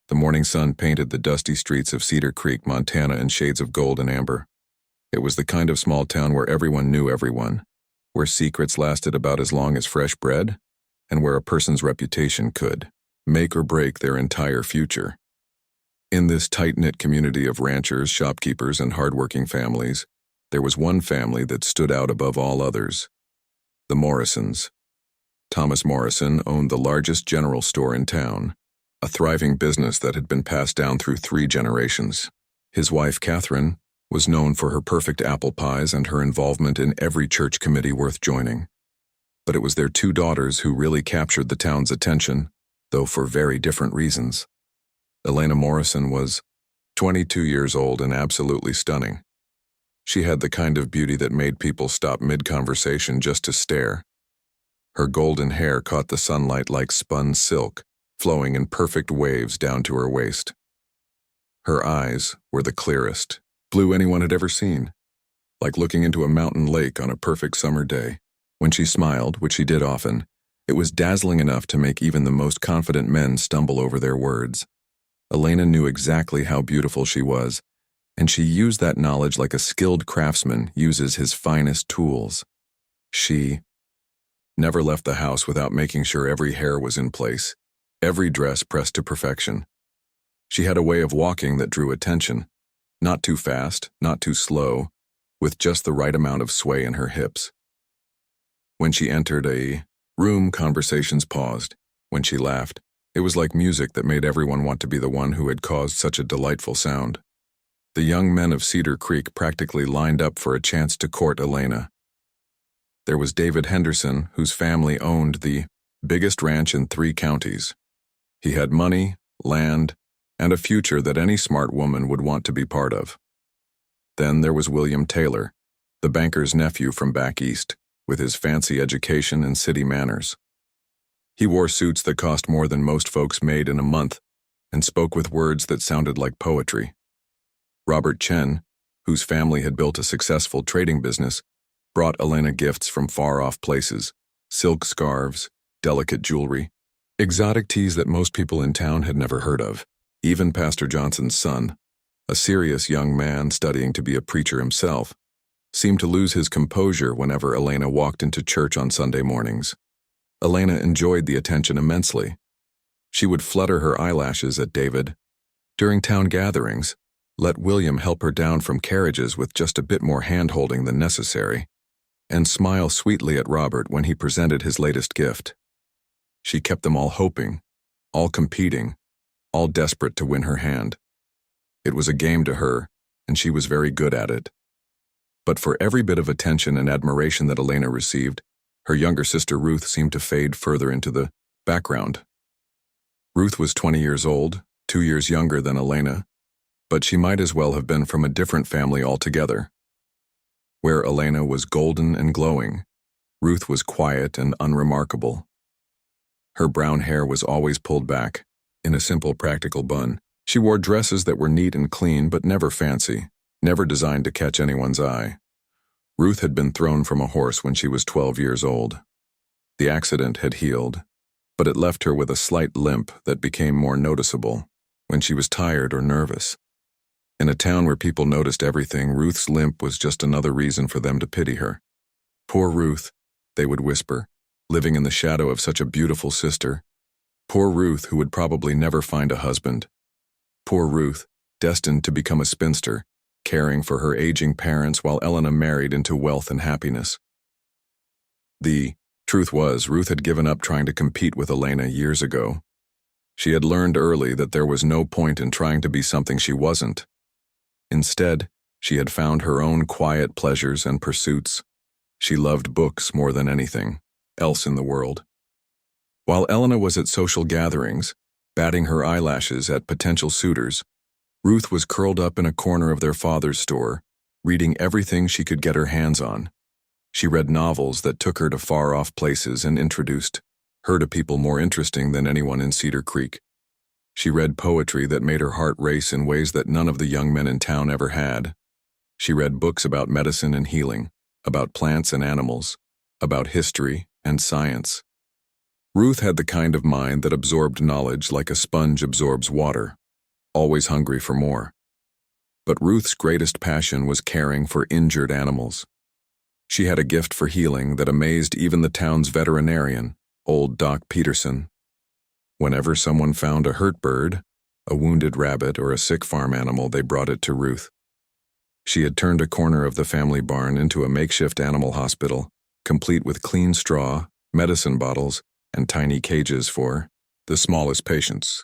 The morning sun painted the dusty streets of Cedar Creek, Montana in shades of gold and amber. It was the kind of small town where everyone knew everyone, where secrets lasted about as long as fresh bread, and where a person's reputation could make or break their entire future. In this tight-knit community of ranchers, shopkeepers, and hardworking families, there was one family that stood out above all others: the Morrisons. Thomas Morrison owned the largest general store in town, a thriving business that had been passed down through 3 generations. His wife, Catherine, was known for her perfect apple pies and her involvement in every church committee worth joining. But it was their 2 daughters who really captured the town's attention, though for very different reasons. Elena Morrison was 22 years old and absolutely stunning. She had the kind of beauty that made people stop mid-conversation just to stare. Her golden hair caught the sunlight like spun silk, flowing in perfect waves down to her waist. Her eyes were the clearest blue anyone had ever seen, like looking into a mountain lake on a perfect summer day. When she smiled, which she did often, it was dazzling enough to make even the most confident men stumble over their words. Elena knew exactly how beautiful she was, and she used that knowledge like a skilled craftsman uses his finest tools. She never left the house without making sure every hair was in place, every dress pressed to perfection. She had a way of walking that drew attention, not too fast, not too slow, with just the right amount of sway in her hips. When she entered a room, conversations paused. When she laughed, it was like music that made everyone want to be the one who had caused such a delightful sound. The young men of Cedar Creek practically lined up for a chance to court Elena. There was David Henderson, whose family owned the biggest ranch in 3 counties. He had money, land, and a future that any smart woman would want to be part of. Then there was William Taylor, the banker's nephew from back east, with his fancy education and city manners. He wore suits that cost more than most folks made in a month and spoke with words that sounded like poetry. Robert Chen, whose family had built a successful trading business, brought Elena gifts from far-off places: silk scarves, delicate jewelry, exotic teas that most people in town had never heard of. Even Pastor Johnson's son, a serious young man studying to be a preacher himself, seemed to lose his composure whenever Elena walked into church on Sunday mornings. Elena enjoyed the attention immensely. She would flutter her eyelashes at David. During town gatherings, let William help her down from carriages with just a bit more hand-holding than necessary, and smile sweetly at Robert when he presented his latest gift. She kept them all hoping, all competing, all desperate to win her hand. It was a game to her, and she was very good at it. But for every bit of attention and admiration that Elena received, her younger sister Ruth seemed to fade further into the background. Ruth was 20 years old, 2 years younger than Elena, but she might as well have been from a different family altogether. Where Elena was golden and glowing, Ruth was quiet and unremarkable. Her brown hair was always pulled back, in a simple practical bun. She wore dresses that were neat and clean but never fancy, never designed to catch anyone's eye. Ruth had been thrown from a horse when she was 12 years old. The accident had healed, but it left her with a slight limp that became more noticeable when she was tired or nervous. In a town where people noticed everything, Ruth's limp was just another reason for them to pity her. Poor Ruth, they would whisper, living in the shadow of such a beautiful sister. Poor Ruth, who would probably never find a husband. Poor Ruth, destined to become a spinster, caring for her aging parents while Elena married into wealth and happiness. The truth was, Ruth had given up trying to compete with Elena years ago. She had learned early that there was no point in trying to be something she wasn't. Instead, she had found her own quiet pleasures and pursuits. She loved books more than anything else in the world. While Elena was at social gatherings, batting her eyelashes at potential suitors, Ruth was curled up in a corner of their father's store, reading everything she could get her hands on. She read novels that took her to far-off places and introduced her to people more interesting than anyone in Cedar Creek. She read poetry that made her heart race in ways that none of the young men in town ever had. She read books about medicine and healing, about plants and animals, about history and science. Ruth had the kind of mind that absorbed knowledge like a sponge absorbs water. always hungry for more. But Ruth's greatest passion was caring for injured animals. She had a gift for healing that amazed even the town's veterinarian, old Doc Peterson. Whenever someone found a hurt bird, a wounded rabbit, or a sick farm animal, they brought it to Ruth. She had turned a corner of the family barn into a makeshift animal hospital, complete with clean straw, medicine bottles, and tiny cages for the smallest patients.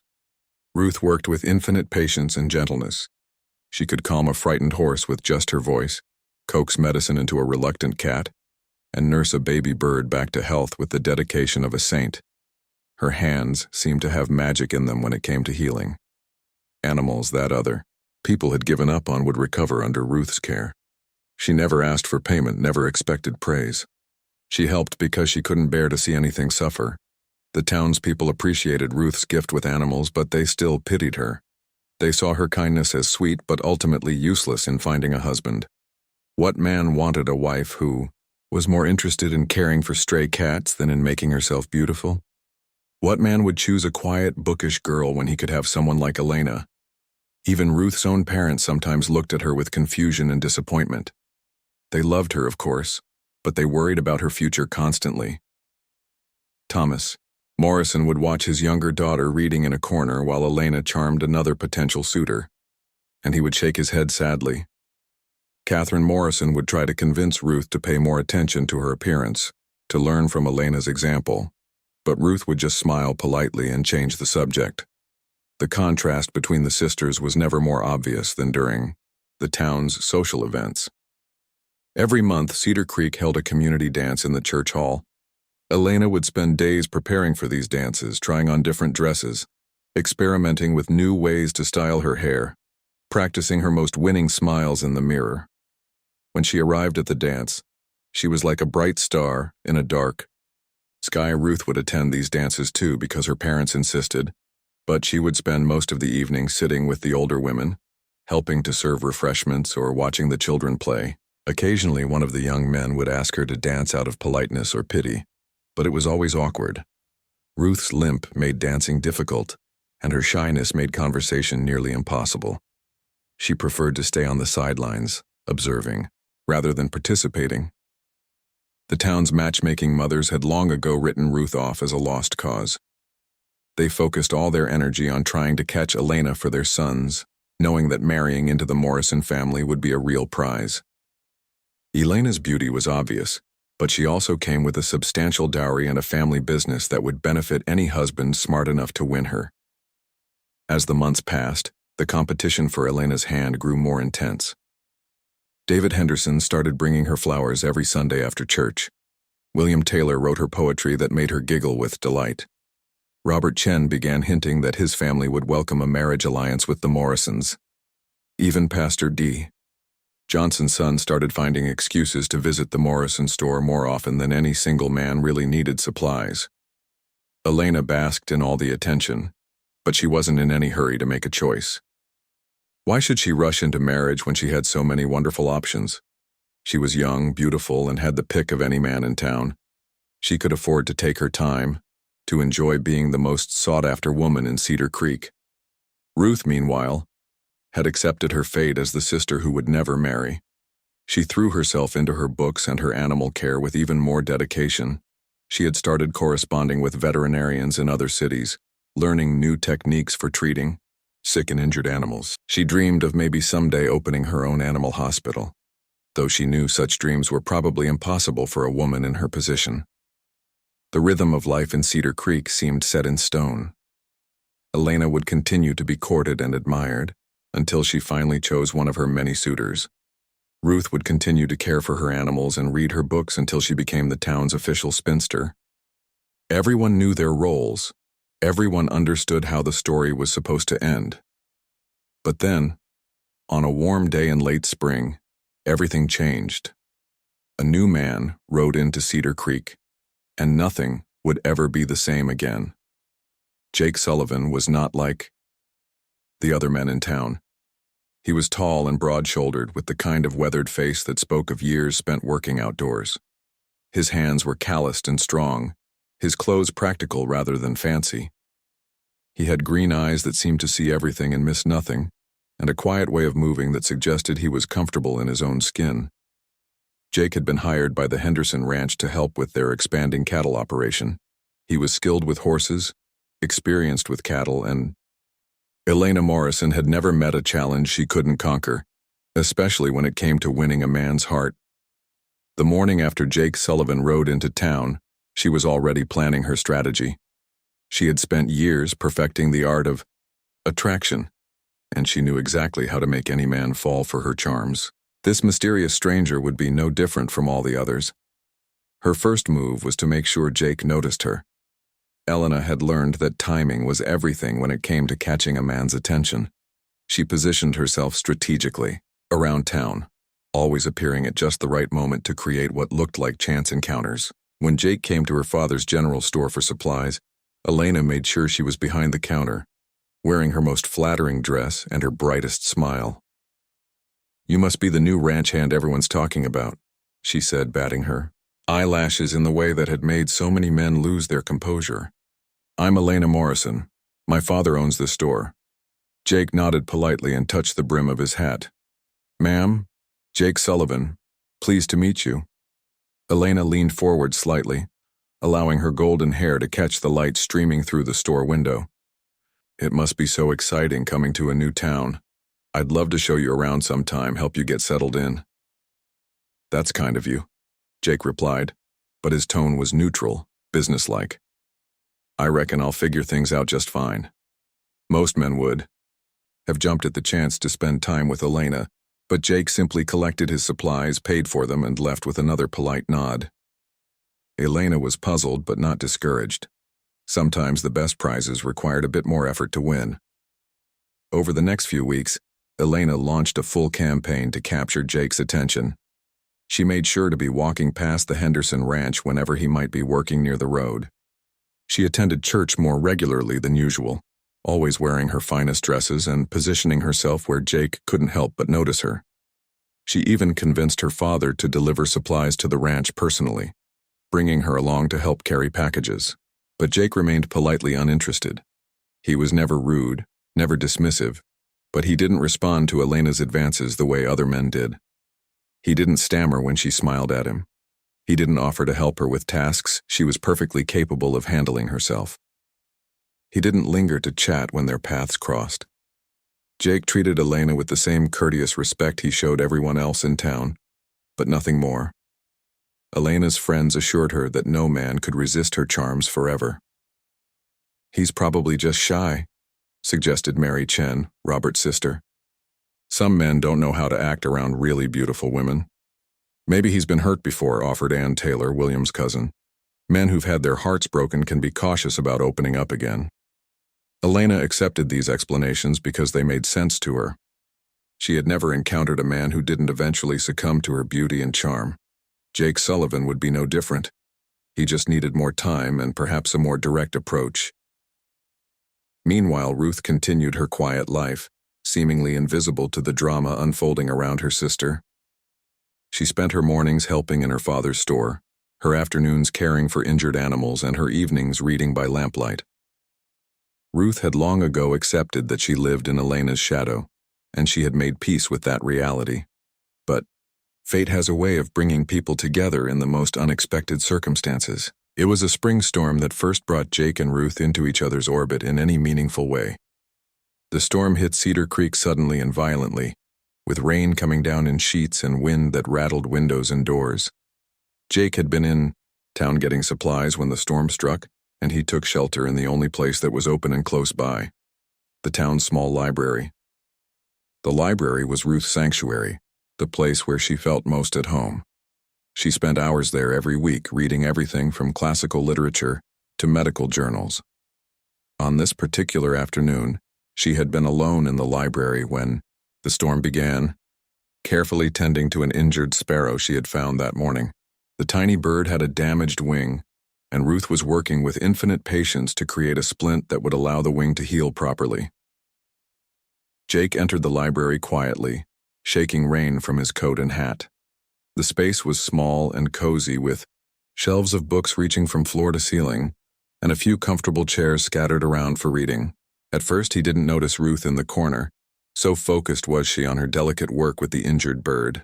Ruth worked with infinite patience and gentleness. She could calm a frightened horse with just her voice, coax medicine into a reluctant cat, and nurse a baby bird back to health with the dedication of a saint. Her hands seemed to have magic in them when it came to healing. Animals that other people had given up on would recover under Ruth's care. She never asked for payment, never expected praise. She helped because she couldn't bear to see anything suffer. The townspeople appreciated Ruth's gift with animals, but they still pitied her. They saw her kindness as sweet but ultimately useless in finding a husband. What man wanted a wife who was more interested in caring for stray cats than in making herself beautiful? What man would choose a quiet, bookish girl when he could have someone like Elena? Even Ruth's own parents sometimes looked at her with confusion and disappointment. They loved her, of course, but they worried about her future constantly. Thomas Morrison would watch his younger daughter reading in a corner while Elena charmed another potential suitor, and he would shake his head sadly. Catherine Morrison would try to convince Ruth to pay more attention to her appearance, to learn from Elena's example, but Ruth would just smile politely and change the subject. The contrast between the sisters was never more obvious than during the town's social events. Every month, Cedar Creek held a community dance in the church hall. Elena would spend days preparing for these dances, trying on different dresses, experimenting with new ways to style her hair, practicing her most winning smiles in the mirror. When she arrived at the dance, she was like a bright star in a dark sky. Ruth would attend these dances too because her parents insisted, but she would spend most of the evening sitting with the older women, helping to serve refreshments or watching the children play. Occasionally, one of the young men would ask her to dance out of politeness or pity, but it was always awkward. Ruth's limp made dancing difficult, and her shyness made conversation nearly impossible. She preferred to stay on the sidelines, observing, rather than participating. The town's matchmaking mothers had long ago written Ruth off as a lost cause. They focused all their energy on trying to catch Elena for their sons, knowing that marrying into the Morrison family would be a real prize. Elena's beauty was obvious, but she also came with a substantial dowry and a family business that would benefit any husband smart enough to win her. As the months passed, the competition for Elena's hand grew more intense. David Henderson started bringing her flowers every Sunday after church. William Taylor wrote her poetry that made her giggle with delight. Robert Chen began hinting that his family would welcome a marriage alliance with the Morrisons. Even Pastor D. Johnson's son started finding excuses to visit the Morrison store more often than any single man really needed supplies. Elena basked in all the attention, but she wasn't in any hurry to make a choice. Why should she rush into marriage when she had so many wonderful options? She was young, beautiful, and had the pick of any man in town. She could afford to take her time, to enjoy being the most sought-after woman in Cedar Creek. Ruth, meanwhile, had accepted her fate as the sister who would never marry. She threw herself into her books and her animal care with even more dedication. She had started corresponding with veterinarians in other cities, learning new techniques for treating sick and injured animals. She dreamed of maybe someday opening her own animal hospital, though she knew such dreams were probably impossible for a woman in her position. The rhythm of life in Cedar Creek seemed set in stone. Elena would continue to be courted and admired until she finally chose one of her many suitors. Ruth would continue to care for her animals and read her books until she became the town's official spinster. Everyone knew their roles. Everyone understood how the story was supposed to end. But then, on a warm day in late spring, everything changed. A new man rode into Cedar Creek, and nothing would ever be the same again. Jake Sullivan was not like the other men in town. He was tall and broad-shouldered, with the kind of weathered face that spoke of years spent working outdoors. His hands were calloused and strong, his clothes practical rather than fancy. He had green eyes that seemed to see everything and miss nothing, and a quiet way of moving that suggested he was comfortable in his own skin. Jake had been hired by the Henderson Ranch to help with their expanding cattle operation. He was skilled with horses, experienced with cattle, and Elena Morrison had never met a challenge she couldn't conquer, especially when it came to winning a man's heart. The morning after Jake Sullivan rode into town, she was already planning her strategy. She had spent years perfecting the art of attraction, and she knew exactly how to make any man fall for her charms. This mysterious stranger would be no different from all the others. Her first move was to make sure Jake noticed her. Elena had learned that timing was everything when it came to catching a man's attention. She positioned herself strategically, around town, always appearing at just the right moment to create what looked like chance encounters. When Jake came to her father's general store for supplies, Elena made sure she was behind the counter, wearing her most flattering dress and her brightest smile. "You must be the new ranch hand everyone's talking about," she said, batting her eyelashes in the way that had made so many men lose their composure. "I'm Elena Morrison. My father owns the store." Jake nodded politely and touched the brim of his hat. "Ma'am, Jake Sullivan. Pleased to meet you." Elena leaned forward slightly, allowing her golden hair to catch the light streaming through the store window. "It must be so exciting coming to a new town. I'd love to show you around sometime, help you get settled in." "That's kind of you," Jake replied, but his tone was neutral, businesslike. "I reckon I'll figure things out just fine." Most men would have jumped at the chance to spend time with Elena, but Jake simply collected his supplies, paid for them, and left with another polite nod. Elena was puzzled but not discouraged. Sometimes the best prizes required a bit more effort to win. Over the next few weeks, Elena launched a full campaign to capture Jake's attention. She made sure to be walking past the Henderson Ranch whenever he might be working near the road. She attended church more regularly than usual, always wearing her finest dresses and positioning herself where Jake couldn't help but notice her. She even convinced her father to deliver supplies to the ranch personally, bringing her along to help carry packages. But Jake remained politely uninterested. He was never rude, never dismissive, but he didn't respond to Elena's advances the way other men did. He didn't stammer when she smiled at him. He didn't offer to help her with tasks she was perfectly capable of handling herself. He didn't linger to chat when their paths crossed. Jake treated Elena with the same courteous respect he showed everyone else in town, but nothing more. Elena's friends assured her that no man could resist her charms forever. "He's probably just shy," suggested Mary Chen, Robert's sister. "Some men don't know how to act around really beautiful women." "Maybe he's been hurt before," offered Ann Taylor, William's cousin. "Men who've had their hearts broken can be cautious about opening up again." Elena accepted these explanations because they made sense to her. She had never encountered a man who didn't eventually succumb to her beauty and charm. Jake Sullivan would be no different. He just needed more time and perhaps a more direct approach. Meanwhile, Ruth continued her quiet life, seemingly invisible to the drama unfolding around her sister. She spent her mornings helping in her father's store, her afternoons caring for injured animals, and her evenings reading by lamplight. Ruth had long ago accepted that she lived in Elena's shadow, and she had made peace with that reality. But fate has a way of bringing people together in the most unexpected circumstances. It was a spring storm that first brought Jake and Ruth into each other's orbit in any meaningful way. The storm hit Cedar Creek suddenly and violently, with rain coming down in sheets and wind that rattled windows and doors. Jake had been in town getting supplies when the storm struck, and he took shelter in the only place that was open and close by, the town's small library. The library was Ruth's sanctuary, the place where she felt most at home. She spent hours there every week reading everything from classical literature to medical journals. On this particular afternoon, she had been alone in the library when the storm began, carefully tending to an injured sparrow she had found that morning. The tiny bird had a damaged wing, and Ruth was working with infinite patience to create a splint that would allow the wing to heal properly. Jake entered the library quietly, shaking rain from his coat and hat. The space was small and cozy, with shelves of books reaching from floor to ceiling, and a few comfortable chairs scattered around for reading. At first he didn't notice Ruth in the corner, so focused was she on her delicate work with the injured bird.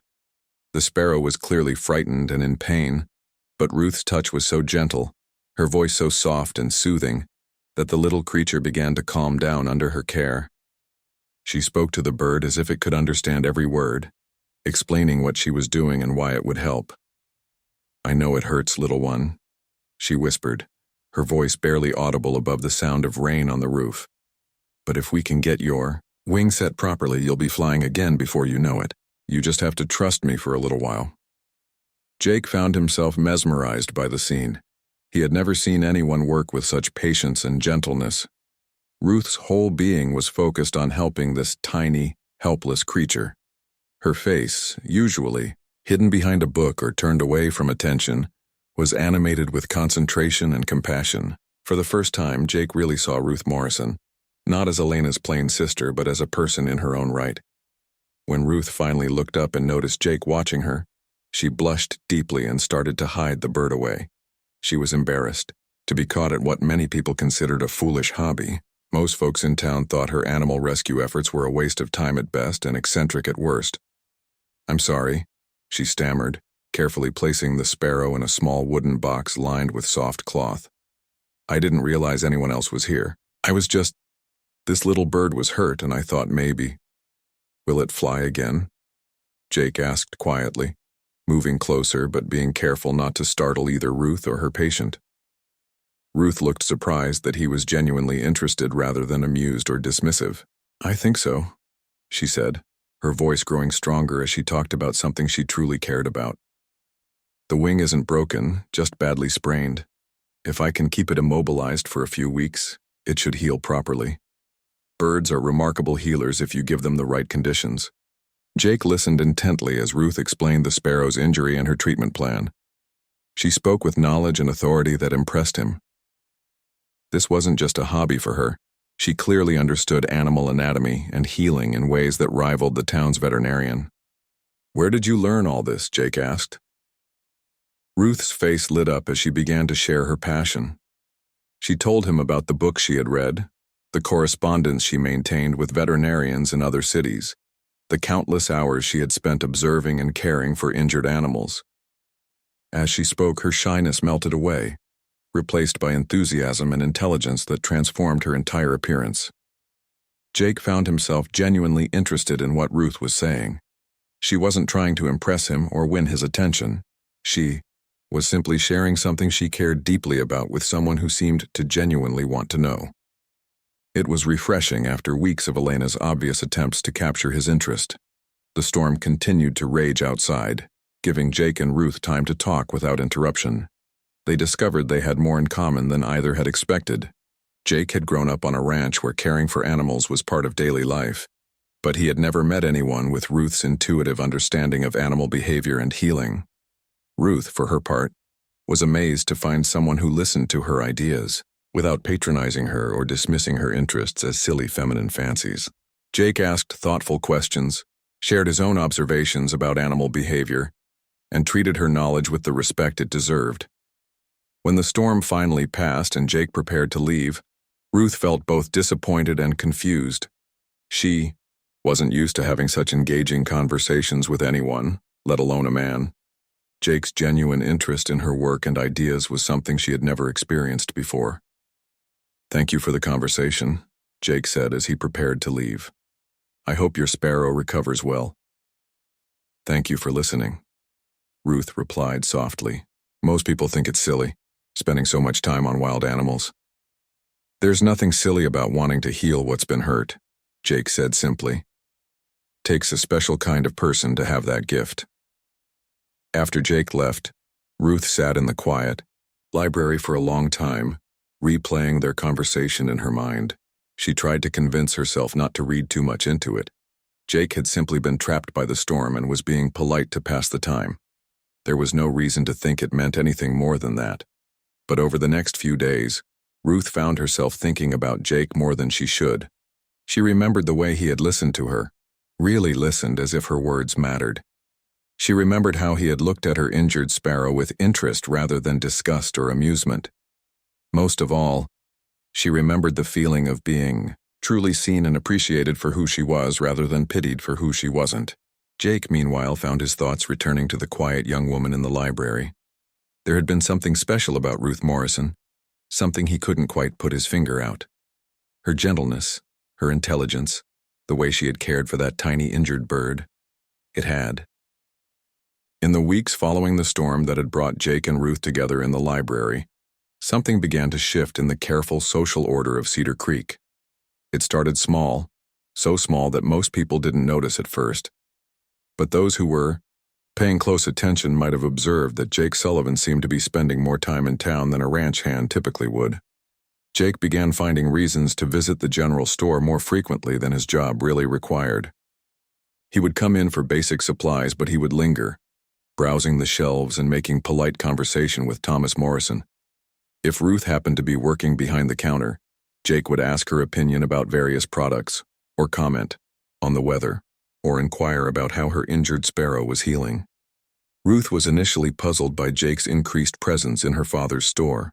The sparrow was clearly frightened and in pain, but Ruth's touch was so gentle, her voice so soft and soothing, that the little creature began to calm down under her care. She spoke to the bird as if it could understand every word, explaining what she was doing and why it would help. "I know it hurts, little one," she whispered, her voice barely audible above the sound of rain on the roof. "But if we can get your wing set properly, you'll be flying again before you know it. You just have to trust me for a little while." Jake found himself mesmerized by the scene. He had never seen anyone work with such patience and gentleness. Ruth's whole being was focused on helping this tiny, helpless creature. Her face, usually hidden behind a book or turned away from attention, was animated with concentration and compassion. For the first time, Jake really saw Ruth Morrison, not as Elena's plain sister, but as a person in her own right. When Ruth finally looked up and noticed Jake watching her, she blushed deeply and started to hide the bird away. She was embarrassed to be caught at what many people considered a foolish hobby. Most folks in town thought her animal rescue efforts were a waste of time at best and eccentric at worst. "I'm sorry," she stammered, carefully placing the sparrow in a small wooden box lined with soft cloth. "I didn't realize anyone else was here. This little bird was hurt and I thought maybe." "Will it fly again?" Jake asked quietly, moving closer but being careful not to startle either Ruth or her patient. Ruth looked surprised that he was genuinely interested rather than amused or dismissive. "I think so," she said, her voice growing stronger as she talked about something she truly cared about. "The wing isn't broken, just badly sprained. If I can keep it immobilized for a few weeks, it should heal properly. Birds are remarkable healers if you give them the right conditions." Jake listened intently as Ruth explained the sparrow's injury and her treatment plan. She spoke with knowledge and authority that impressed him. This wasn't just a hobby for her. She clearly understood animal anatomy and healing in ways that rivaled the town's veterinarian. "Where did you learn all this?" Jake asked. Ruth's face lit up as she began to share her passion. She told him about the books she had read, the correspondence she maintained with veterinarians in other cities, the countless hours she had spent observing and caring for injured animals. As she spoke, her shyness melted away, replaced by enthusiasm and intelligence that transformed her entire appearance. Jake found himself genuinely interested in what Ruth was saying. She wasn't trying to impress him or win his attention. She was simply sharing something she cared deeply about with someone who seemed to genuinely want to know. It was refreshing after weeks of Elena's obvious attempts to capture his interest. The storm continued to rage outside, giving Jake and Ruth time to talk without interruption. They discovered they had more in common than either had expected. Jake had grown up on a ranch where caring for animals was part of daily life, but he had never met anyone with Ruth's intuitive understanding of animal behavior and healing. Ruth, for her part, was amazed to find someone who listened to her ideas, without patronizing her or dismissing her interests as silly feminine fancies. Jake asked thoughtful questions, shared his own observations about animal behavior, and treated her knowledge with the respect it deserved. When the storm finally passed and Jake prepared to leave, Ruth felt both disappointed and confused. She wasn't used to having such engaging conversations with anyone, let alone a man. Jake's genuine interest in her work and ideas was something she had never experienced before. "Thank you for the conversation," Jake said as he prepared to leave. "I hope your sparrow recovers well." "Thank you for listening," Ruth replied softly. "Most people think it's silly, spending so much time on wild animals." "There's nothing silly about wanting to heal what's been hurt," Jake said simply. "Takes a special kind of person to have that gift." After Jake left, Ruth sat in the quiet library for a long time, replaying their conversation in her mind. She tried to convince herself not to read too much into it. Jake had simply been trapped by the storm and was being polite to pass the time. There was no reason to think it meant anything more than that. But over the next few days, Ruth found herself thinking about Jake more than she should. She remembered the way he had listened to her, really listened as if her words mattered. She remembered how he had looked at her injured sparrow with interest rather than disgust or amusement. Most of all, she remembered the feeling of being truly seen and appreciated for who she was rather than pitied for who she wasn't. Jake, meanwhile, found his thoughts returning to the quiet young woman in the library. There had been something special about Ruth Morrison, something he couldn't quite put his finger out. Her gentleness, her intelligence, the way she had cared for that tiny injured bird. It had. In the weeks following the storm that had brought Jake and Ruth together in the library, something began to shift in the careful social order of Cedar Creek. It started small, so small that most people didn't notice at first. But those who were paying close attention might have observed that Jake Sullivan seemed to be spending more time in town than a ranch hand typically would. Jake began finding reasons to visit the general store more frequently than his job really required. He would come in for basic supplies, but he would linger, browsing the shelves and making polite conversation with Thomas Morrison. If Ruth happened to be working behind the counter, Jake would ask her opinion about various products, or comment on the weather, or inquire about how her injured sparrow was healing. Ruth was initially puzzled by Jake's increased presence in her father's store.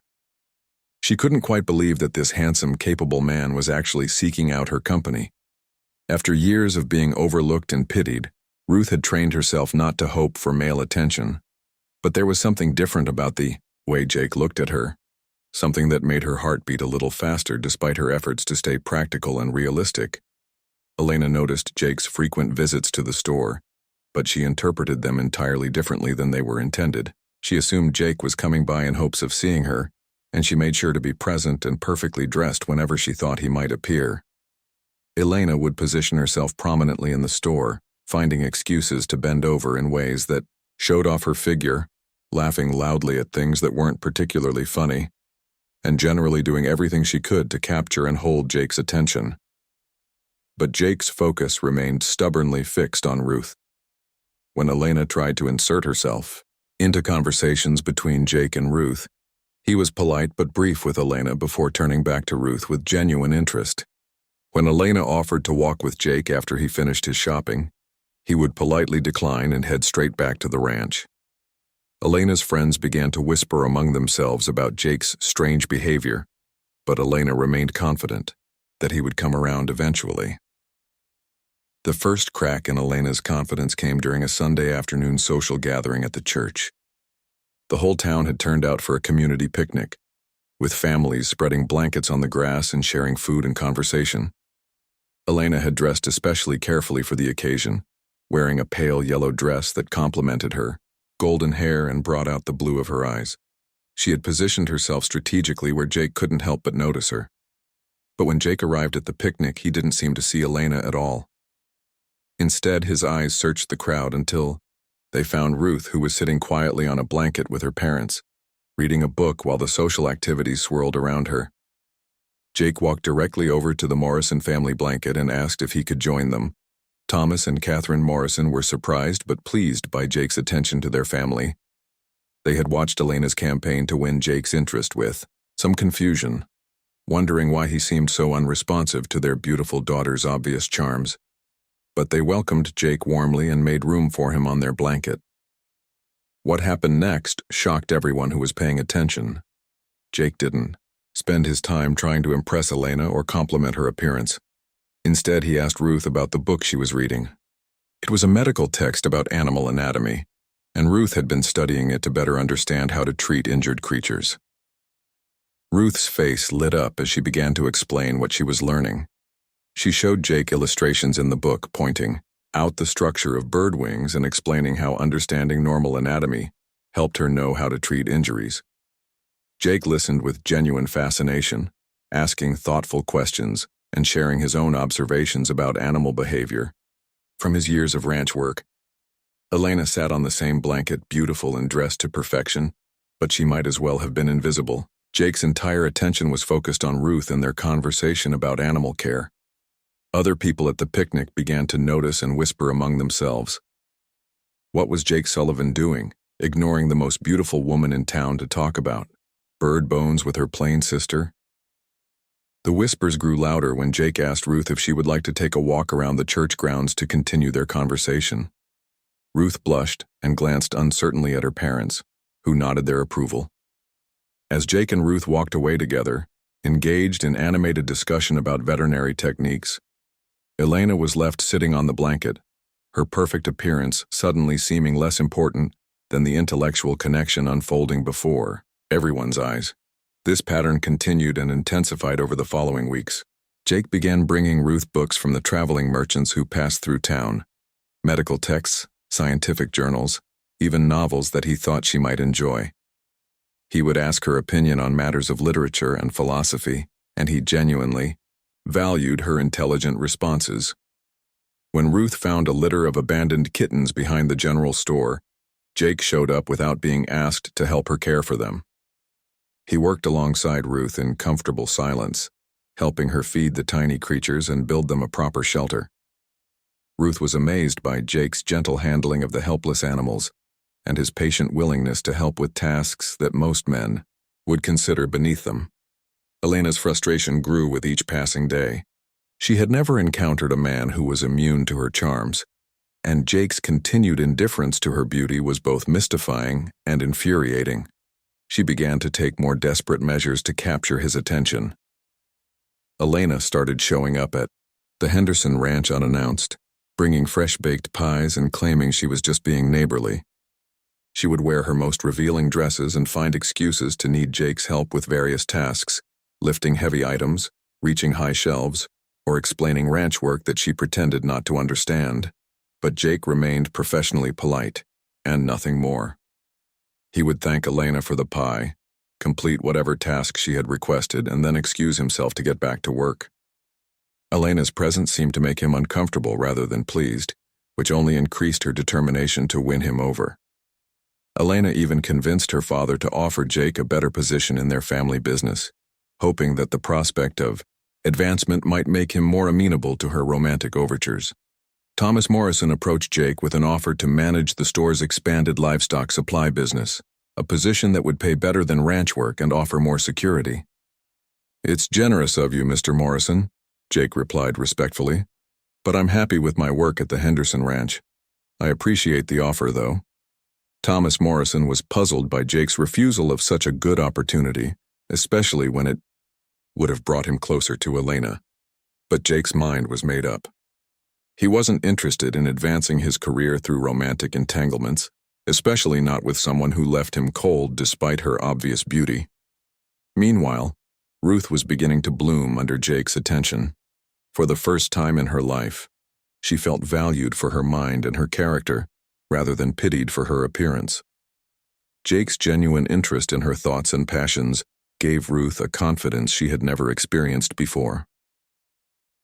She couldn't quite believe that this handsome, capable man was actually seeking out her company. After years of being overlooked and pitied, Ruth had trained herself not to hope for male attention. But there was something different about the way Jake looked at her, something that made her heart beat a little faster despite her efforts to stay practical and realistic. Elena noticed Jake's frequent visits to the store, but she interpreted them entirely differently than they were intended. She assumed Jake was coming by in hopes of seeing her, and she made sure to be present and perfectly dressed whenever she thought he might appear. Elena would position herself prominently in the store, finding excuses to bend over in ways that showed off her figure, laughing loudly at things that weren't particularly funny, and generally doing everything she could to capture and hold Jake's attention. But Jake's focus remained stubbornly fixed on Ruth. When Elena tried to insert herself into conversations between Jake and Ruth, he was polite but brief with Elena before turning back to Ruth with genuine interest. When Elena offered to walk with Jake after he finished his shopping, he would politely decline and head straight back to the ranch. Elena's friends began to whisper among themselves about Jake's strange behavior, but Elena remained confident that he would come around eventually. The first crack in Elena's confidence came during a Sunday afternoon social gathering at the church. The whole town had turned out for a community picnic, with families spreading blankets on the grass and sharing food and conversation. Elena had dressed especially carefully for the occasion, wearing a pale yellow dress that complemented her golden hair and brought out the blue of her eyes. She had positioned herself strategically where Jake couldn't help but notice her. But when Jake arrived at the picnic, he didn't seem to see Elena at all. Instead, his eyes searched the crowd until they found Ruth, who was sitting quietly on a blanket with her parents, reading a book while the social activities swirled around her. Jake walked directly over to the Morrison family blanket and asked if he could join them. Thomas and Catherine Morrison were surprised but pleased by Jake's attention to their family. They had watched Elena's campaign to win Jake's interest with some confusion, wondering why he seemed so unresponsive to their beautiful daughter's obvious charms. But they welcomed Jake warmly and made room for him on their blanket. What happened next shocked everyone who was paying attention. Jake didn't spend his time trying to impress Elena or compliment her appearance. Instead, he asked Ruth about the book she was reading. It was a medical text about animal anatomy, and Ruth had been studying it to better understand how to treat injured creatures. Ruth's face lit up as she began to explain what she was learning. She showed Jake illustrations in the book pointing out the structure of bird wings and explaining how understanding normal anatomy helped her know how to treat injuries. Jake listened with genuine fascination, asking thoughtful questions and sharing his own observations about animal behavior from his years of ranch work. Elena sat on the same blanket, beautiful and dressed to perfection, but she might as well have been invisible. Jake's entire attention was focused on Ruth and their conversation about animal care. Other people at the picnic began to notice and whisper among themselves. What was Jake Sullivan doing, ignoring the most beautiful woman in town to talk about bird bones with her plain sister? The whispers grew louder when Jake asked Ruth if she would like to take a walk around the church grounds to continue their conversation. Ruth blushed and glanced uncertainly at her parents, who nodded their approval. As Jake and Ruth walked away together, Engaged in animated discussion about veterinary techniques, Elena was left sitting on the blanket, her perfect appearance suddenly seeming less important than the intellectual connection unfolding before everyone's eyes. This pattern continued and intensified over the following weeks. Jake began bringing Ruth books from the traveling merchants who passed through town, medical texts, scientific journals, even novels that he thought she might enjoy. He would ask her opinion on matters of literature and philosophy, and he genuinely valued her intelligent responses. When Ruth found a litter of abandoned kittens behind the general store, Jake showed up without being asked to help her care for them. He worked alongside Ruth in comfortable silence, helping her feed the tiny creatures and build them a proper shelter. Ruth was amazed by Jake's gentle handling of the helpless animals and his patient willingness to help with tasks that most men would consider beneath them. Elena's frustration grew with each passing day. She had never encountered a man who was immune to her charms, and Jake's continued indifference to her beauty was both mystifying and infuriating. She began to take more desperate measures to capture his attention. Elena started showing up at the Henderson Ranch unannounced, bringing fresh-baked pies and claiming she was just being neighborly. She would wear her most revealing dresses and find excuses to need Jake's help with various tasks, lifting heavy items, reaching high shelves, or explaining ranch work that she pretended not to understand. But Jake remained professionally polite, and nothing more. He would thank Elena for the pie, complete whatever task she had requested, and then excuse himself to get back to work. Elena's presence seemed to make him uncomfortable rather than pleased, which only increased her determination to win him over. Elena even convinced her father to offer Jake a better position in their family business, hoping that the prospect of advancement might make him more amenable to her romantic overtures. Thomas Morrison approached Jake with an offer to manage the store's expanded livestock supply business, a position that would pay better than ranch work and offer more security. "It's generous of you, Mr. Morrison," Jake replied respectfully, "but I'm happy with my work at the Henderson Ranch. I appreciate the offer, though." Thomas Morrison was puzzled by Jake's refusal of such a good opportunity, especially when it would have brought him closer to Elena. But Jake's mind was made up. He wasn't interested in advancing his career through romantic entanglements, especially not with someone who left him cold despite her obvious beauty. Meanwhile, Ruth was beginning to bloom under Jake's attention. For the first time in her life, she felt valued for her mind and her character, rather than pitied for her appearance. Jake's genuine interest in her thoughts and passions gave Ruth a confidence she had never experienced before.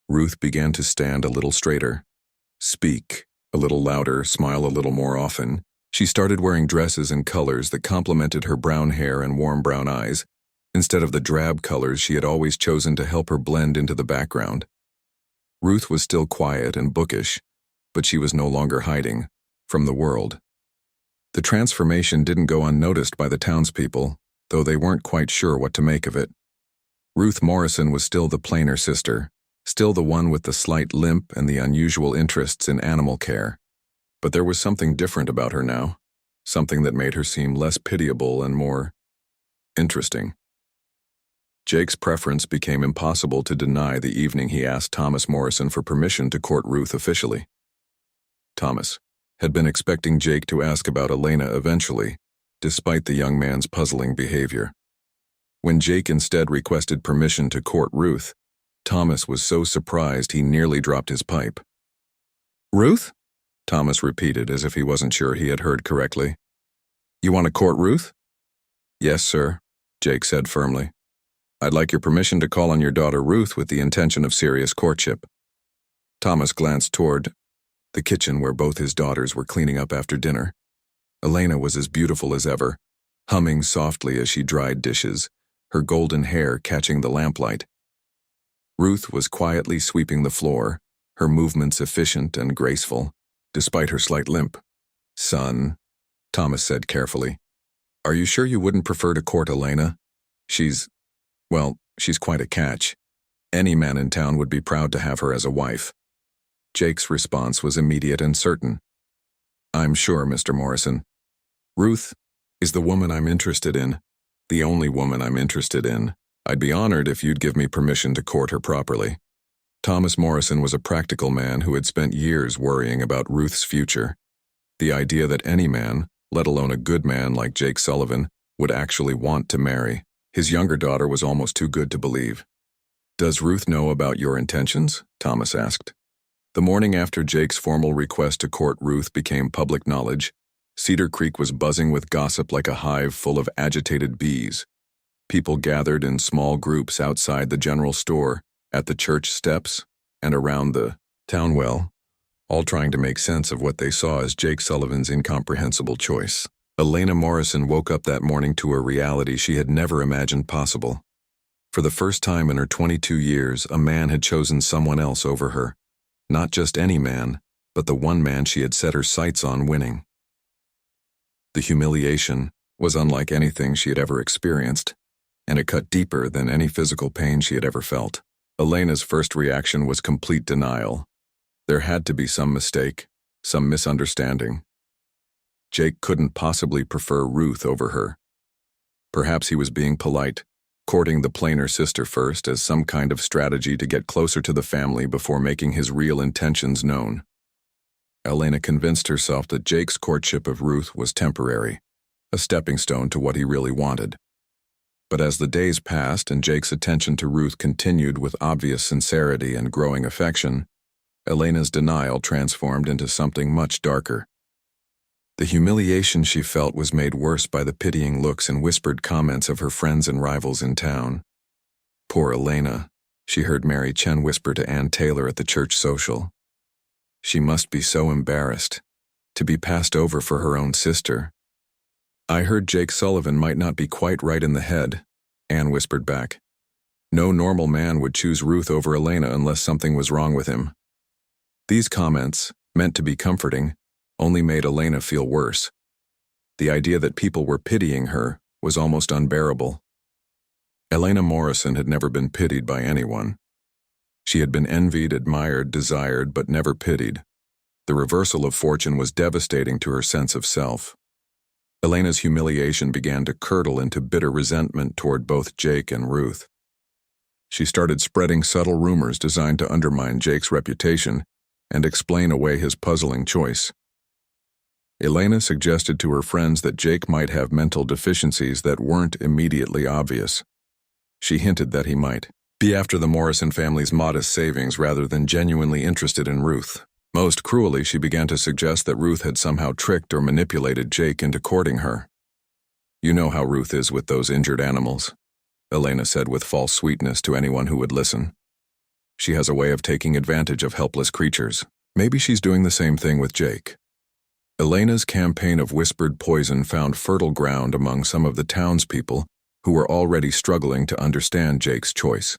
Ruth began to stand a little straighter, speak a little louder, smile a little more often. She started wearing dresses and colors that complemented her brown hair and warm brown eyes, instead of the drab colors she had always chosen to help her blend into the background. Ruth was still quiet and bookish, but she was no longer hiding from the world. The transformation didn't go unnoticed by the townspeople, though they weren't quite sure what to make of it. Ruth Morrison was still the plainer sister, still the one with the slight limp and the unusual interests in animal care. But there was something different about her now, something that made her seem less pitiable and more interesting. Jake's preference became impossible to deny the evening he asked Thomas Morrison for permission to court Ruth officially. Thomas had been expecting Jake to ask about Elena eventually, despite the young man's puzzling behavior. When Jake instead requested permission to court Ruth, Thomas was so surprised he nearly dropped his pipe. "Ruth?" Thomas repeated as if he wasn't sure he had heard correctly. "You want to court Ruth?" "Yes, sir," Jake said firmly. "I'd like your permission to call on your daughter Ruth with the intention of serious courtship." Thomas glanced toward the kitchen where both his daughters were cleaning up after dinner. Elena was as beautiful as ever, humming softly as she dried dishes, her golden hair catching the lamplight. Ruth was quietly sweeping the floor, her movements efficient and graceful, despite her slight limp. "Son," Thomas said carefully, "are you sure you wouldn't prefer to court Elena? She's quite a catch. Any man in town would be proud to have her as a wife." Jake's response was immediate and certain. "I'm sure, Mr. Morrison. Ruth is the woman I'm interested in, the only woman I'm interested in." I'd be honored if you'd give me permission to court her properly. Thomas Morrison was a practical man who had spent years worrying about Ruth's future. The idea that any man, let alone a good man like Jake Sullivan, would actually want to marry his younger daughter was almost too good to believe. "Does Ruth know about your intentions?" Thomas asked. The morning after Jake's formal request to court Ruth became public knowledge, Cedar Creek was buzzing with gossip like a hive full of agitated bees. People gathered in small groups outside the general store, at the church steps, and around the town well, all trying to make sense of what they saw as Jake Sullivan's incomprehensible choice. Elena Morrison woke up that morning to a reality she had never imagined possible. For the first time in her 22 years, a man had chosen someone else over her. Not just any man, but the one man she had set her sights on winning. The humiliation was unlike anything she had ever experienced, and it cut deeper than any physical pain she had ever felt. Elena's first reaction was complete denial. There had to be some mistake, some misunderstanding. Jake couldn't possibly prefer Ruth over her. Perhaps he was being polite, courting the plainer sister first as some kind of strategy to get closer to the family before making his real intentions known. Elena convinced herself that Jake's courtship of Ruth was temporary, a stepping stone to what he really wanted. But as the days passed and Jake's attention to Ruth continued with obvious sincerity and growing affection, Elena's denial transformed into something much darker. The humiliation she felt was made worse by the pitying looks and whispered comments of her friends and rivals in town. Poor Elena, she heard Mary Chen whisper to Ann Taylor at the church social. She must be so embarrassed, to be passed over for her own sister. "I heard Jake Sullivan might not be quite right in the head," Ann whispered back. "No normal man would choose Ruth over Elena unless something was wrong with him." These comments, meant to be comforting, only made Elena feel worse. The idea that people were pitying her was almost unbearable. Elena Morrison had never been pitied by anyone. She had been envied, admired, desired, but never pitied. The reversal of fortune was devastating to her sense of self. Elena's humiliation began to curdle into bitter resentment toward both Jake and Ruth. She started spreading subtle rumors designed to undermine Jake's reputation and explain away his puzzling choice. Elena suggested to her friends that Jake might have mental deficiencies that weren't immediately obvious. She hinted that he might be after the Morrison family's modest savings rather than genuinely interested in Ruth. Most cruelly, she began to suggest that Ruth had somehow tricked or manipulated Jake into courting her. "You know how Ruth is with those injured animals," Elena said with false sweetness to anyone who would listen. "She has a way of taking advantage of helpless creatures. Maybe she's doing the same thing with Jake." Elena's campaign of whispered poison found fertile ground among some of the townspeople who were already struggling to understand Jake's choice.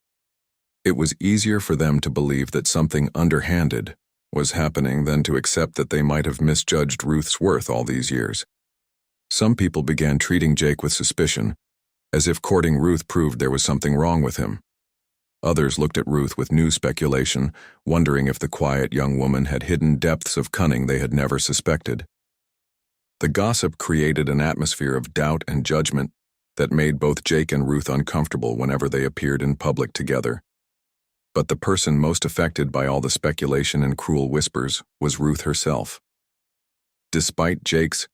It was easier for them to believe that something underhanded was happening than to accept that they might have misjudged Ruth's worth all these years. Some people began treating Jake with suspicion, as if courting Ruth proved there was something wrong with him. Others looked at Ruth with new speculation, wondering if the quiet young woman had hidden depths of cunning they had never suspected. The gossip created an atmosphere of doubt and judgment that made both Jake and Ruth uncomfortable whenever they appeared in public together. But the person most affected by all the speculation and cruel whispers was Ruth herself. Despite Jake's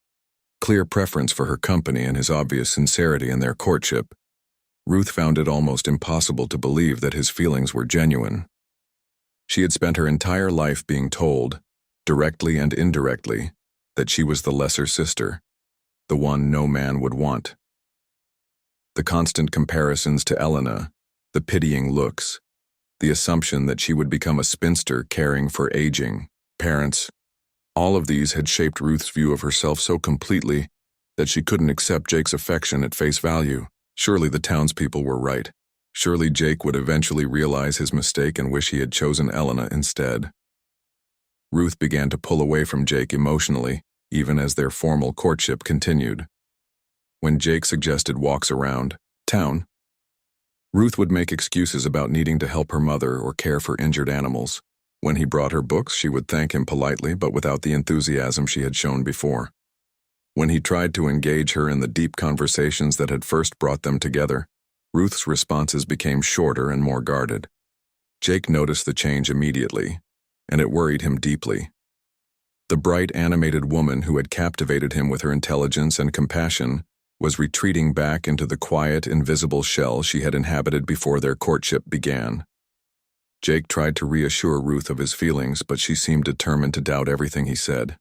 clear preference for her company and his obvious sincerity in their courtship, Ruth found it almost impossible to believe that his feelings were genuine. She had spent her entire life being told, directly and indirectly, that she was the lesser sister, the one no man would want. The constant comparisons to Elena, the pitying looks, the assumption that she would become a spinster caring for aging parents, all of these had shaped Ruth's view of herself so completely that she couldn't accept Jake's affection at face value. Surely the townspeople were right. Surely Jake would eventually realize his mistake and wish he had chosen Elena instead. Ruth began to pull away from Jake emotionally, even as their formal courtship continued. When Jake suggested walks around town, Ruth would make excuses about needing to help her mother or care for injured animals. When he brought her books, she would thank him politely but without the enthusiasm she had shown before. When he tried to engage her in the deep conversations that had first brought them together, Ruth's responses became shorter and more guarded. Jake noticed the change immediately, and it worried him deeply. The bright, animated woman who had captivated him with her intelligence and compassion was retreating back into the quiet, invisible shell she had inhabited before their courtship began. Jake tried to reassure Ruth of his feelings, but she seemed determined to doubt everything he said.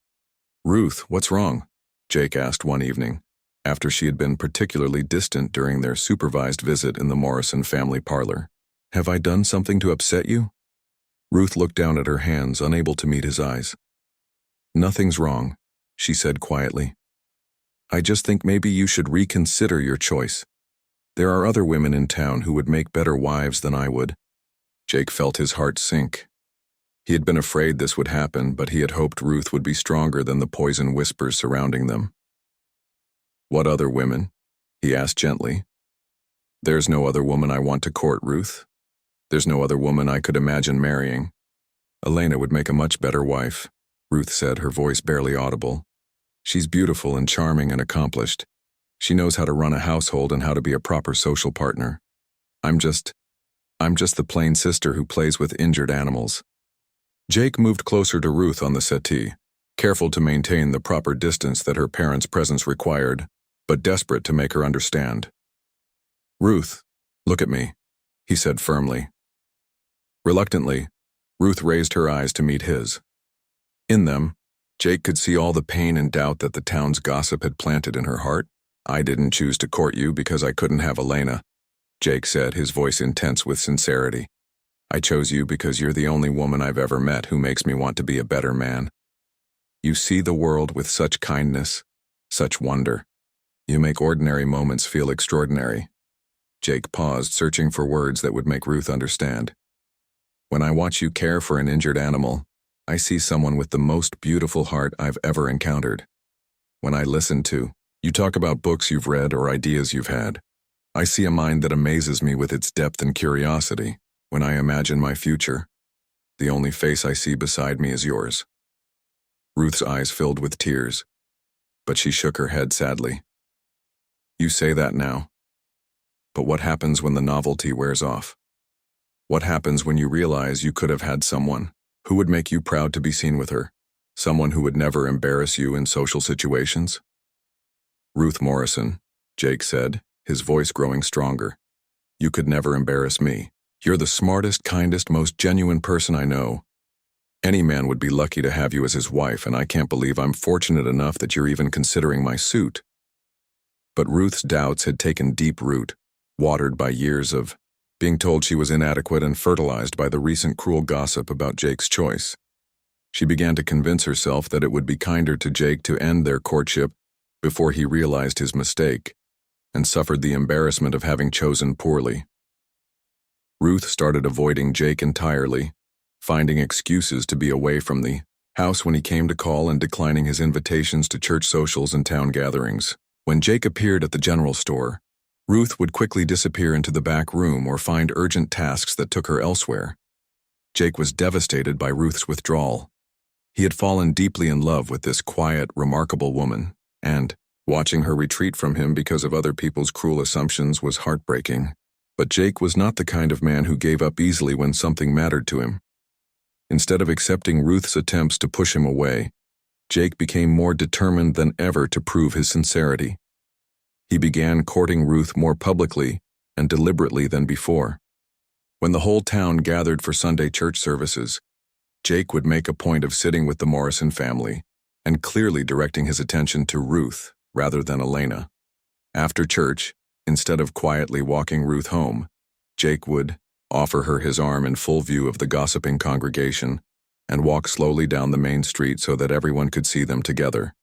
"Ruth, what's wrong?" Jake asked one evening, after she had been particularly distant during their supervised visit in the Morrison family parlor. "Have I done something to upset you?" Ruth looked down at her hands, unable to meet his eyes. "Nothing's wrong," she said quietly. "I just think maybe you should reconsider your choice. There are other women in town who would make better wives than I would." Jake felt his heart sink. He had been afraid this would happen, but he had hoped Ruth would be stronger than the poison whispers surrounding them. "What other women?" he asked gently. "There's no other woman I want to court, Ruth. There's no other woman I could imagine marrying. Elena would make a much better wife," Ruth said, her voice barely audible. "She's beautiful and charming and accomplished. She knows how to run a household and how to be a proper social partner. I'm just the plain sister who plays with injured animals." Jake moved closer to Ruth on the settee, careful to maintain the proper distance that her parents' presence required, but desperate to make her understand. "Ruth, look at me," he said firmly. Reluctantly, Ruth raised her eyes to meet his. In them, Jake could see all the pain and doubt that the town's gossip had planted in her heart. "I didn't choose to court you because I couldn't have Elena," Jake said, his voice intense with sincerity. "I chose you because you're the only woman I've ever met who makes me want to be a better man. You see the world with such kindness, such wonder. You make ordinary moments feel extraordinary." Jake paused, searching for words that would make Ruth understand. "When I watch you care for an injured animal, I see someone with the most beautiful heart I've ever encountered. When I listen to you talk about books you've read or ideas you've had, I see a mind that amazes me with its depth and curiosity. When I imagine my future, the only face I see beside me is yours." Ruth's eyes filled with tears, but she shook her head sadly. "You say that now. But what happens when the novelty wears off? What happens when you realize you could have had someone who would make you proud to be seen with her, someone who would never embarrass you in social situations?" "Ruth Morrison," Jake said, his voice growing stronger. "You could never embarrass me. You're the smartest, kindest, most genuine person I know. Any man would be lucky to have you as his wife, and I can't believe I'm fortunate enough that you're even considering my suit." But Ruth's doubts had taken deep root, watered by years of being told she was inadequate and fertilized by the recent cruel gossip about Jake's choice. She began to convince herself that it would be kinder to Jake to end their courtship before he realized his mistake and suffered the embarrassment of having chosen poorly. Ruth started avoiding Jake entirely, finding excuses to be away from the house when he came to call and declining his invitations to church socials and town gatherings. When Jake appeared at the general store, Ruth would quickly disappear into the back room or find urgent tasks that took her elsewhere. Jake was devastated by Ruth's withdrawal. He had fallen deeply in love with this quiet, remarkable woman, and watching her retreat from him because of other people's cruel assumptions was heartbreaking. But Jake was not the kind of man who gave up easily when something mattered to him. Instead of accepting Ruth's attempts to push him away, Jake became more determined than ever to prove his sincerity. He began courting Ruth more publicly and deliberately than before. When the whole town gathered for Sunday church services, Jake would make a point of sitting with the Morrison family and clearly directing his attention to Ruth rather than Elena. After church, instead of quietly walking Ruth home, Jake would offer her his arm in full view of the gossiping congregation and walk slowly down the main street so that everyone could see them together.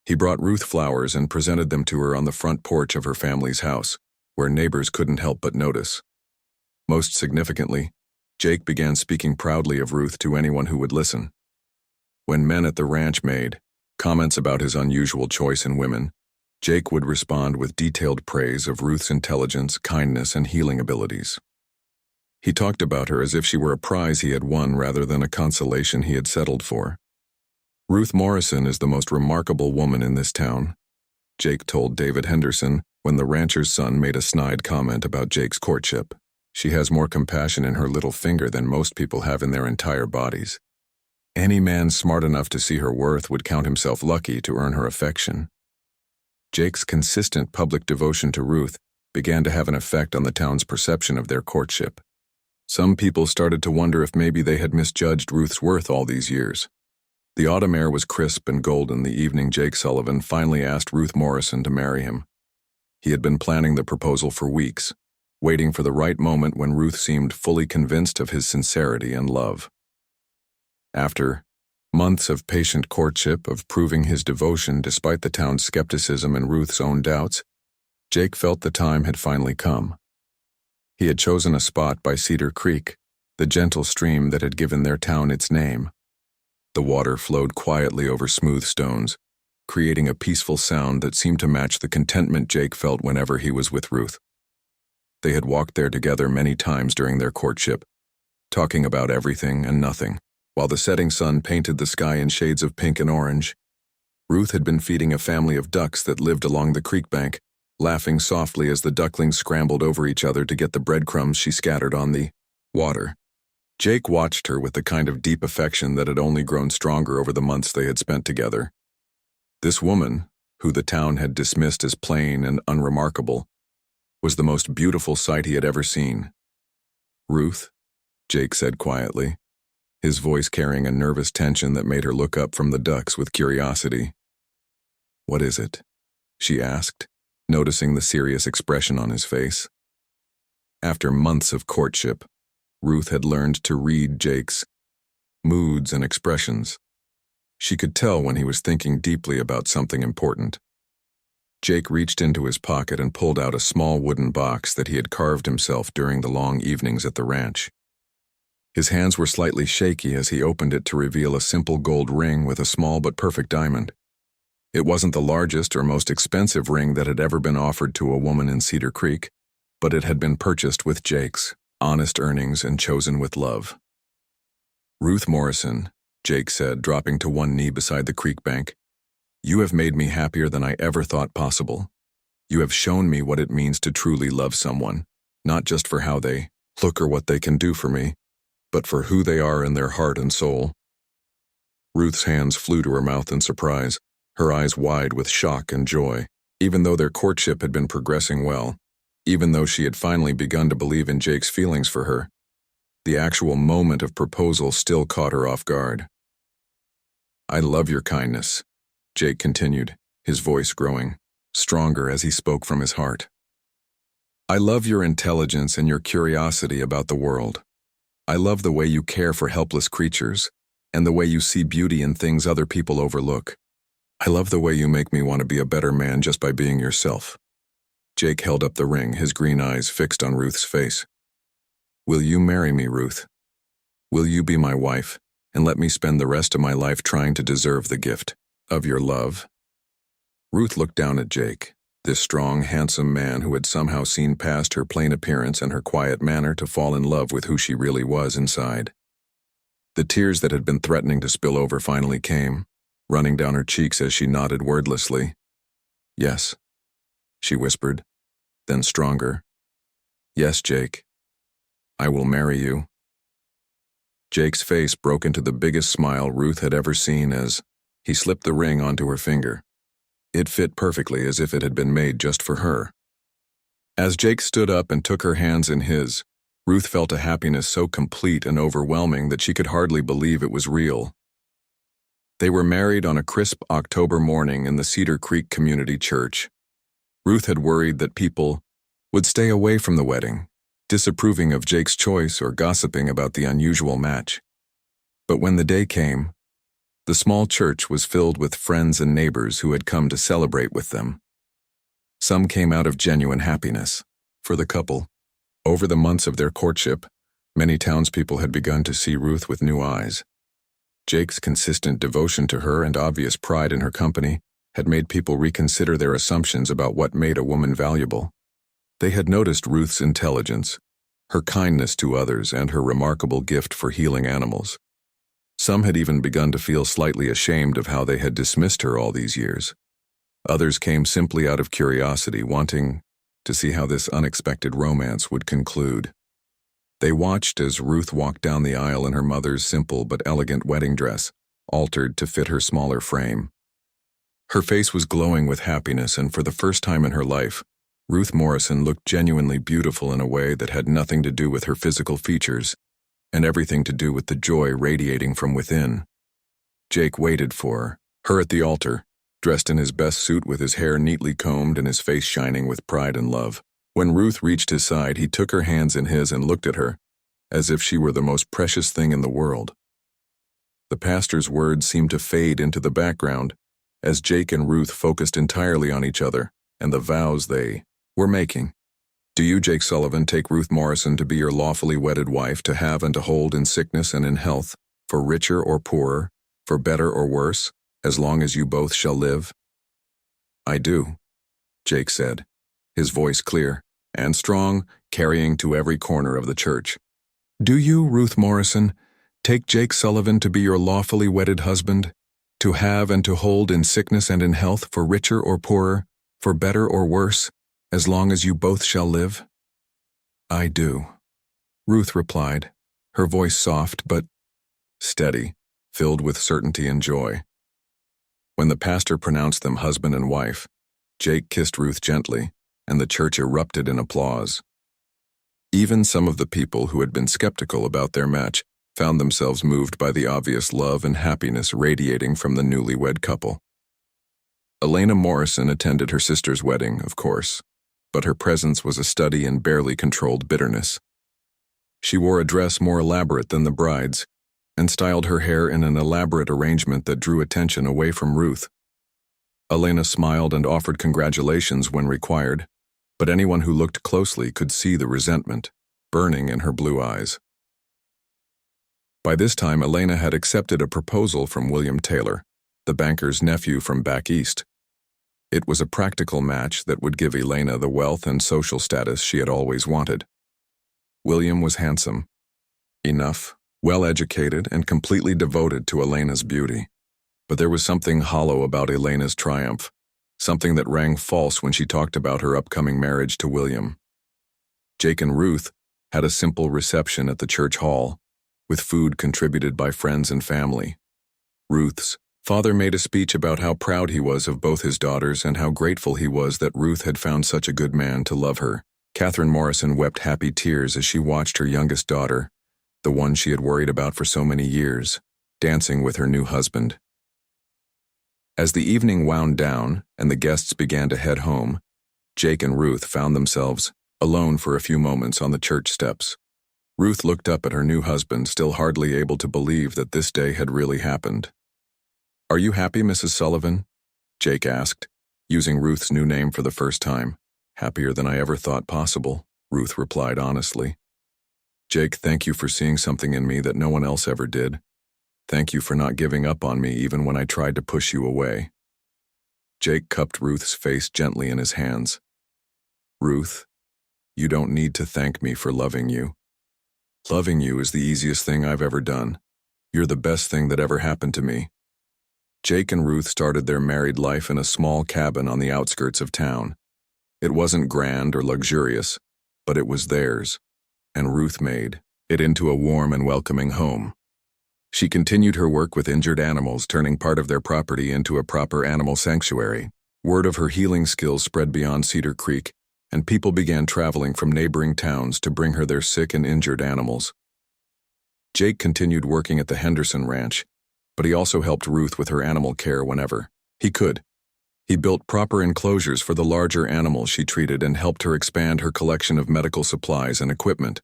He brought Ruth flowers and presented them to her on the front porch of her family's house, where neighbors couldn't help but notice. Most significantly, Jake began speaking proudly of Ruth to anyone who would listen. When men at the ranch made comments about his unusual choice in women, Jake would respond with detailed praise of Ruth's intelligence, kindness, and healing abilities. He talked about her as if she were a prize he had won rather than a consolation he had settled for. "Ruth Morrison is the most remarkable woman in this town. Jake told David Henderson when the rancher's son made a snide comment about Jake's courtship. She has more compassion in her little finger than most people have in their entire bodies. Any man smart enough to see her worth would count himself lucky to earn her affection. Jake's consistent public devotion to Ruth began to have an effect on the town's perception of their courtship. Some people started to wonder if maybe they had misjudged Ruth's worth all these years. The autumn air was crisp and golden the evening Jake Sullivan finally asked Ruth Morrison to marry him. He had been planning the proposal for weeks, waiting for the right moment when Ruth seemed fully convinced of his sincerity and love. After months of patient courtship, of proving his devotion despite the town's skepticism and Ruth's own doubts, Jake felt the time had finally come. He had chosen a spot by Cedar Creek, the gentle stream that had given their town its name. The water flowed quietly over smooth stones, creating a peaceful sound that seemed to match the contentment Jake felt whenever he was with Ruth. They had walked there together many times during their courtship, talking about everything and nothing, while the setting sun painted the sky in shades of pink and orange. Ruth had been feeding a family of ducks that lived along the creek bank, laughing softly as the ducklings scrambled over each other to get the breadcrumbs she scattered on the water. Jake watched her with the kind of deep affection that had only grown stronger over the months they had spent together. This woman, who the town had dismissed as plain and unremarkable, was the most beautiful sight he had ever seen. "Ruth," Jake said quietly, his voice carrying a nervous tension that made her look up from the ducks with curiosity. "What is it?" she asked, noticing the serious expression on his face. After months of courtship, Ruth had learned to read Jake's moods and expressions. She could tell when he was thinking deeply about something important. Jake reached into his pocket and pulled out a small wooden box that he had carved himself during the long evenings at the ranch. His hands were slightly shaky as he opened it to reveal a simple gold ring with a small but perfect diamond. It wasn't the largest or most expensive ring that had ever been offered to a woman in Cedar Creek, but it had been purchased with Jake's honest earnings and chosen with love. "Ruth Morrison," Jake said, dropping to one knee beside the creek bank, "you have made me happier than I ever thought possible. You have shown me what it means to truly love someone, not just for how they look or what they can do for me, but for who they are in their heart and soul." Ruth's hands flew to her mouth in surprise, her eyes wide with shock and joy. Even though their courtship had been progressing well, even though she had finally begun to believe in Jake's feelings for her, the actual moment of proposal still caught her off guard. "I love your kindness," Jake continued, his voice growing stronger as he spoke from his heart. "I love your intelligence and your curiosity about the world. I love the way you care for helpless creatures, and the way you see beauty in things other people overlook. I love the way you make me want to be a better man just by being yourself." Jake held up the ring, his green eyes fixed on Ruth's face. "Will you marry me, Ruth? Will you be my wife, and let me spend the rest of my life trying to deserve the gift of your love?" Ruth looked down at Jake, this strong, handsome man who had somehow seen past her plain appearance and her quiet manner to fall in love with who she really was inside. The tears that had been threatening to spill over finally came, running down her cheeks as she nodded wordlessly. "Yes," she whispered, then stronger. "Yes, Jake. I will marry you." Jake's face broke into the biggest smile Ruth had ever seen as he slipped the ring onto her finger. It fit perfectly, as if it had been made just for her. As Jake stood up and took her hands in his, Ruth felt a happiness so complete and overwhelming that she could hardly believe it was real. They were married on a crisp October morning in the Cedar Creek Community Church. Ruth had worried that people would stay away from the wedding, disapproving of Jake's choice or gossiping about the unusual match. But when the day came, the small church was filled with friends and neighbors who had come to celebrate with them. Some came out of genuine happiness for the couple. Over the months of their courtship, many townspeople had begun to see Ruth with new eyes. Jake's consistent devotion to her and obvious pride in her company had made people reconsider their assumptions about what made a woman valuable. They had noticed Ruth's intelligence, her kindness to others, and her remarkable gift for healing animals. Some had even begun to feel slightly ashamed of how they had dismissed her all these years. Others came simply out of curiosity, wanting to see how this unexpected romance would conclude. They watched as Ruth walked down the aisle in her mother's simple but elegant wedding dress, altered to fit her smaller frame. Her face was glowing with happiness, and for the first time in her life, Ruth Morrison looked genuinely beautiful in a way that had nothing to do with her physical features, and everything to do with the joy radiating from within. Jake waited for her at the altar, dressed in his best suit with his hair neatly combed and his face shining with pride and love. When Ruth reached his side, he took her hands in his and looked at her, as if she were the most precious thing in the world. The pastor's words seemed to fade into the background, as Jake and Ruth focused entirely on each other and the vows they were making. Do you, Jake Sullivan, take Ruth Morrison to be your lawfully wedded wife, to have and to hold in sickness and in health, for richer or poorer, for better or worse, as long as you both shall live? I do, Jake said, his voice clear and strong, carrying to every corner of the church. Do you, Ruth Morrison, take Jake Sullivan to be your lawfully wedded husband, to have and to hold in sickness and in health, for richer or poorer, for better or worse, as long as you both shall live? I do, Ruth replied, her voice soft but steady, filled with certainty and joy. When the pastor pronounced them husband and wife, Jake kissed Ruth gently, and the church erupted in applause. Even some of the people who had been skeptical about their match found themselves moved by the obvious love and happiness radiating from the newlywed couple. Elena Morrison attended her sister's wedding, of course, but her presence was a study in barely controlled bitterness. She wore a dress more elaborate than the bride's, and styled her hair in an elaborate arrangement that drew attention away from Ruth. Elena smiled and offered congratulations when required, but anyone who looked closely could see the resentment burning in her blue eyes. By this time, Elena had accepted a proposal from William Taylor, the banker's nephew from back east. It was a practical match that would give Elena the wealth and social status she had always wanted. William was handsome enough, well-educated, and completely devoted to Elena's beauty. But there was something hollow about Elena's triumph, something that rang false when she talked about her upcoming marriage to William. Jake and Ruth had a simple reception at the church hall, with food contributed by friends and family. Ruth's father made a speech about how proud he was of both his daughters and how grateful he was that Ruth had found such a good man to love her. Catherine Morrison wept happy tears as she watched her youngest daughter, the one she had worried about for so many years, dancing with her new husband. As the evening wound down and the guests began to head home, Jake and Ruth found themselves alone for a few moments on the church steps. Ruth looked up at her new husband, still hardly able to believe that this day had really happened. Are you happy, Mrs. Sullivan? Jake asked, using Ruth's new name for the first time. Happier than I ever thought possible, Ruth replied honestly. Jake, thank you for seeing something in me that no one else ever did. Thank you for not giving up on me even when I tried to push you away. Jake cupped Ruth's face gently in his hands. Ruth, you don't need to thank me for loving you. Loving you is the easiest thing I've ever done. You're the best thing that ever happened to me. Jake and Ruth started their married life in a small cabin on the outskirts of town. It wasn't grand or luxurious, but it was theirs, and Ruth made it into a warm and welcoming home. She continued her work with injured animals, turning part of their property into a proper animal sanctuary. Word of her healing skills spread beyond Cedar Creek, and people began traveling from neighboring towns to bring her their sick and injured animals. Jake continued working at the Henderson Ranch, but he also helped Ruth with her animal care whenever he could. He built proper enclosures for the larger animals she treated and helped her expand her collection of medical supplies and equipment.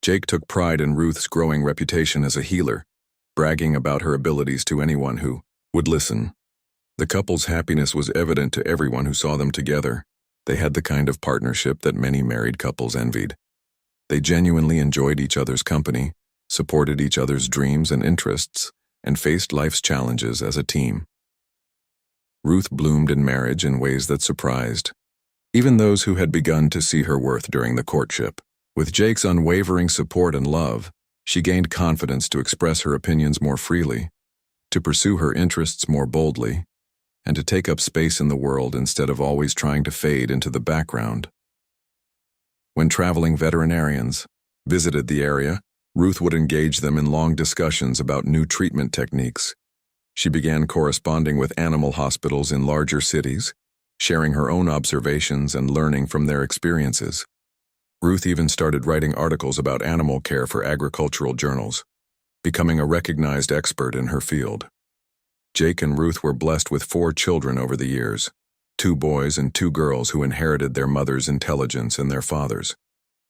Jake took pride in Ruth's growing reputation as a healer, bragging about her abilities to anyone who would listen. The couple's happiness was evident to everyone who saw them together. They had the kind of partnership that many married couples envied. They genuinely enjoyed each other's company, supported each other's dreams and interests, and faced life's challenges as a team. Ruth bloomed in marriage in ways that surprised even those who had begun to see her worth during the courtship. With Jake's unwavering support and love, she gained confidence to express her opinions more freely, to pursue her interests more boldly, and to take up space in the world instead of always trying to fade into the background. When traveling veterinarians visited the area, Ruth would engage them in long discussions about new treatment techniques. She began corresponding with animal hospitals in larger cities, sharing her own observations and learning from their experiences. Ruth even started writing articles about animal care for agricultural journals, becoming a recognized expert in her field. Jake and Ruth were blessed with 4 children over the years, 2 boys and 2 girls who inherited their mother's intelligence and their father's.